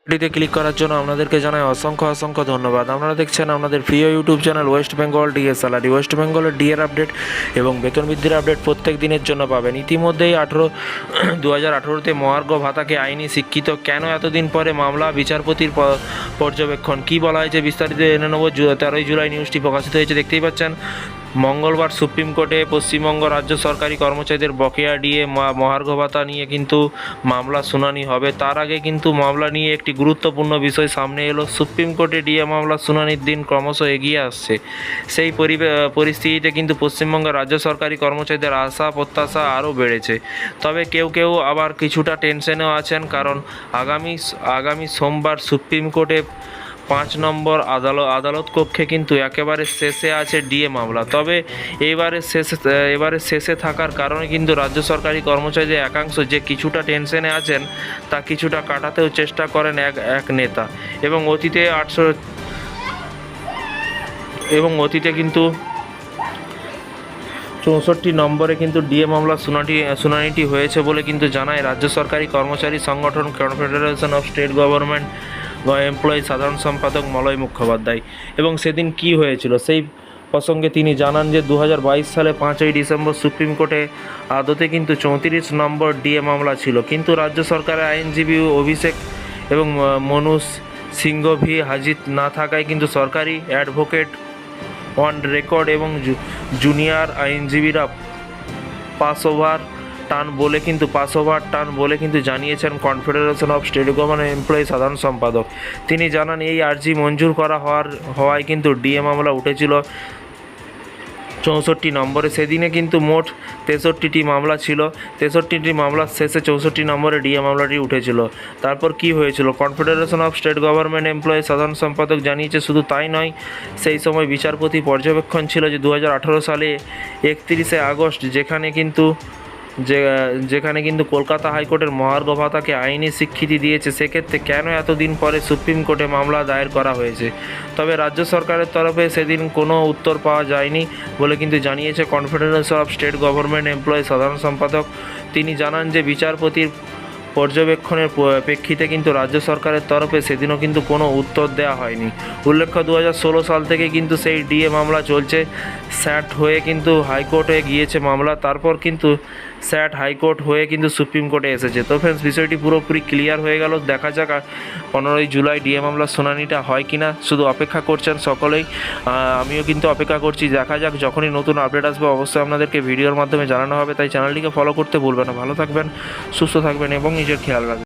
ভিডিওতে ক্লিক করার জন্য আপনাদেরকে জানাই অসংখ্য ধন্যবাদ। আপনারা দেখছেন আপনাদের প্রিয় YouTube channel West Bengal DA salary. West বেঙ্গলের ডিএর আপডেট এবং বেতন বৃদ্ধির আপডেট প্রত্যেক দিনের জন্য পাবেন। ইতিমধ্যেই 2018-তে মহার্ঘ ভাতাকে আইনি স্বীকৃত। কেন এতদিন পরে মামলা, বিচারপতির পর্যবেক্ষণ, কী বলা হয়েছে বিস্তারিত জেনে নেব। 13 জুলাই নিউজটি প্রকাশিত হয়েছে, দেখতেই পাচ্ছেন। মঙ্গলবার সুপ্রিম কোর্টে পশ্চিমবঙ্গ রাজ্য সরকারি কর্মচারীদের বকেয়া ডিএ মহার্ঘ ভাতা নিয়ে কিন্তু মামলা শুনানি হবে। তার আগে কিন্তু মামলা নিয়ে একটি গুরুত্বপূর্ণ বিষয় সামনে এলো। সুপ্রিম কোর্টে ডিএ মামলা শুনানির দিন ক্রমশ এগিয়ে আসছে। সেই পরিস্থিতিতে কিন্তু পশ্চিমবঙ্গের রাজ্য সরকারি কর্মচারীদের আশা প্রত্যাশা আরও বেড়েছে। তবে কেউ আবার কিছুটা টেনশনেও আছেন, কারণ আগামী সোমবার সুপ্রিম কোর্টে 5 নম্বর আদালত কক্ষে কিন্তু একেবারে শেষে আছে ডিএ মামলা। তবে এবারে শেষে থাকার কারণে কিন্তু রাজ্য সরকারি কর্মচারীদের একাংশ যে কিছুটা টেনশনে আছেন তা কিছুটা কাটাতেও চেষ্টা করেন এক নেতা। এবং অতীতে কিন্তু 64 নম্বরে কিন্তু ডিএ মামলা শুনানিটি হয়েছে বলে কিন্তু জানায় রাজ্য সরকারি কর্মচারী সংগঠন confederation of state government employee সাধারণ সম্পাদক মলয় মুখোপাধ্যায়। এবং সেদিন কি হয়েছিল সেই প্রসঙ্গে তিনি জানান যে 2022 সালে 5ই ডিসেম্বর সুপ্রিম কোর্টে আদতে কিন্তু 34 নম্বর ডিএ মামলা ছিল, কিন্তু রাজ্য সরকারের আইনজীবী অভিষেক এবং মনোজ সিংঘভি হাজির না থাকায় কিন্তু সরকারি অ্যাডভোকেট অন রেকর্ড এবং জুনিয়র আইনজীবীরা পাস ওভার টার্ন বলে কিন্তু জানিয়েছেন confederation of state government employee সাধারণ সম্পাদক। তিনি জানান এই আর্জি মঞ্জুর করা হওয়ায় কিন্তু ডিএ মামলা উঠেছিল 64 নম্বরে। সেদিনে কিন্তু মোট 63টি মামলা ছিল। 63টি মামলার শেষে 64 নম্বরে ডিএ মামলাটি উঠেছিল। তারপর কি হয়েছিল? Confederation of state government employee সাধারণ সম্পাদক জানিয়েছে, শুধু তাই নয়, সেই সময় বিচারপতি পর্যবেক্ষণ ছিল যে 2018 সালে 31শে আগস্ট যেখানে কিন্তু কলকাতা হাইকোর্টের মহার্ঘ ভাতাকে আইনি স্বীকৃতি দিয়েছে। সেক্ষেত্রে কেন এতদিন পরে সুপ্রিম কোর্টে মামলা দায়ের করা হয়েছে? তবে রাজ্য সরকারের তরফে সেদিন কোনো উত্তর পাওয়া যায়নি বলে কিন্তু জানিয়েছে confederation of state government employee সাধারণ সম্পাদক। তিনি জানান যে বিচারপতির পর্যবেক্ষণের প্রেক্ষিতে কিন্তু রাজ্য সরকারের তরফে সেদিনও কিন্তু কোনো উত্তর দেওয়া হয়নি। উল্লেখ্য 2016 সাল থেকে কিন্তু সেই ডিএ মামলা চলছে। স্যাট হয়ে কিন্তু হাইকোর্টে গিয়েছে মামলা, তারপর কিন্তু স্যাট হাইকোর্ট হয়ে কিন্তু সুপ্রিম কোর্টে এসেছে। তো ফ্রেন্ডস, বিষয়টি পুরোপুরি ক্লিয়ার হয়ে গেল। দেখা যাক 15ই জুলাই ডিএ মামলার শুনানিটা হয় কিনা। শুধু অপেক্ষা করছেন সকলেই, আমিও কিন্তু অপেক্ষা করছি। দেখা যাক, যখনই নতুন আপডেট আসবে অবশ্যই আপনাদেরকে ভিডিওর মাধ্যমে জানানো হবে। তাই চ্যানেলটিকে ফলো করতে ভুলবেন না। ভালো থাকবেন, সুস্থ থাকবেন এবং নিজের খেয়াল রাখবেন।